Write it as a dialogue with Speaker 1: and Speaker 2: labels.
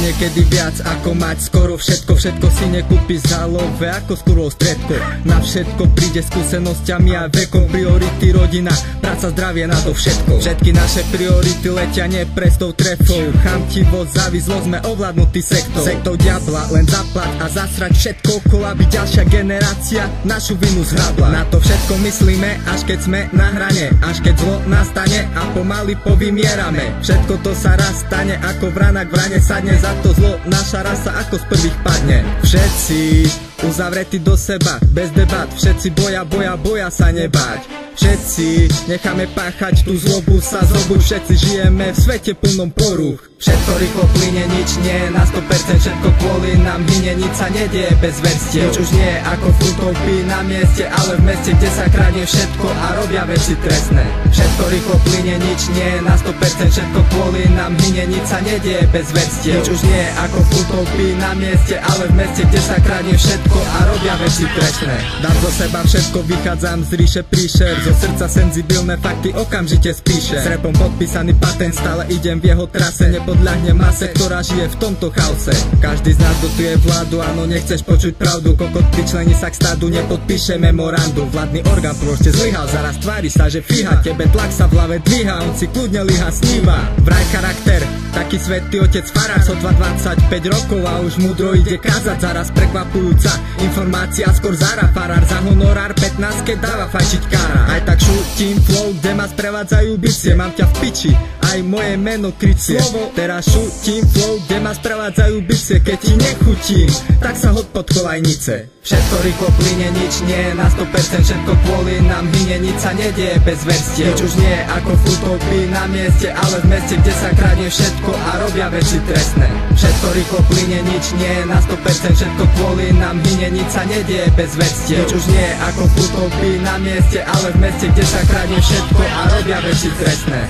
Speaker 1: niekedy viac ako mať skoro všetko. Všetko si nekúpiš za love ako skoro striedko. Na všetko príde skúsenosťami a vekom. Priority rodina, práca, zdravie, na to všetko. Všetky naše priority letia neprestou trefou. Chamtivosť, závislosť, sme ovládnutý sektor. Sektor diabla, len zaplat a zasrať všetko okolo, aby ďalšia generácia našu vinu zhrabla. Na to všetko myslíme, až keď sme na hrane, až keď zlo nastane a pomaly povymierame. Všetko to sa raz stane, ako vrana k vrane sadne. Za to zlo naša rasa ako z prvých padne. Všetci uzavretí do seba, bez debat. Všetci boja sa nebáť. Všetci necháme páchať tú zlobu, sa zobuď. Všetci žijeme v svete plnom poruch. Všetko rýchlo plyne, nič nie na 100%. Všetko kvôli nám hynie, nič sa nedieje bez verstiev. Nič už nie ako v utopii na mieste, ale v meste, kde sa kradne všetko a robia veci trestné. Všetko rýchlo plyne, nič nie na 100%. Všetko kvôli nám hynie, nič sa nedieje bez verstiev. Nič už nie ako v utopii na mieste, ale v meste, kde sa kradne všetko a robia veci trestné. Dám zo seba všetko, vychádzam z ríše príšer. Zo srdca senzibilné fakty okamžite spíše. S rapom podpísaný patent, stále idem v jeho trase. Nepodľahne mase, ktorá žije v tomto chaose. Každý z nás dotuje vládu, áno, nechceš počuť pravdu. Kokot pričlení sa k stádu, nepodpíše memorandum. Vládny orgán proste zlyhal, zaraz tvári sa, že fíha. Tebe tlak sa v hlave dvíha, on si kľudne líha, sníva. Vraj charakter, taký svätý otec farár. Sotva 25 rokov a už múdro ide kázať. Zaraz prekvapujúca informácia, skôr Zara. Farár za honorár 15-ke dáva fajčiť kara. Aj tak šutím flow, kde ma sprevádzajú bicie. Mám ťa v piči, aj moje meno krycie. Slovo, teraz šutím flow, kde ma sprevádzajú bicie. Keď ti nechutím, tak sa hod pod kolajnice. Všetko rýchlo plyne, nič nie na 100%. Všetko kvôli nám hynie, nič sa nedieje bez verstiev. Nič už nie ako v utopii na mieste, ale v meste, kde sa kradne všetko a robia veci trestné. Všetko rýchlo plyne, nič nie na 100%. Všetko kvôli nám hynie, nič sa nedieje bez verstiev. Nič už nie ako v utopii na mieste, ale v meste, kde sa kradne všetko a robia veci trestné.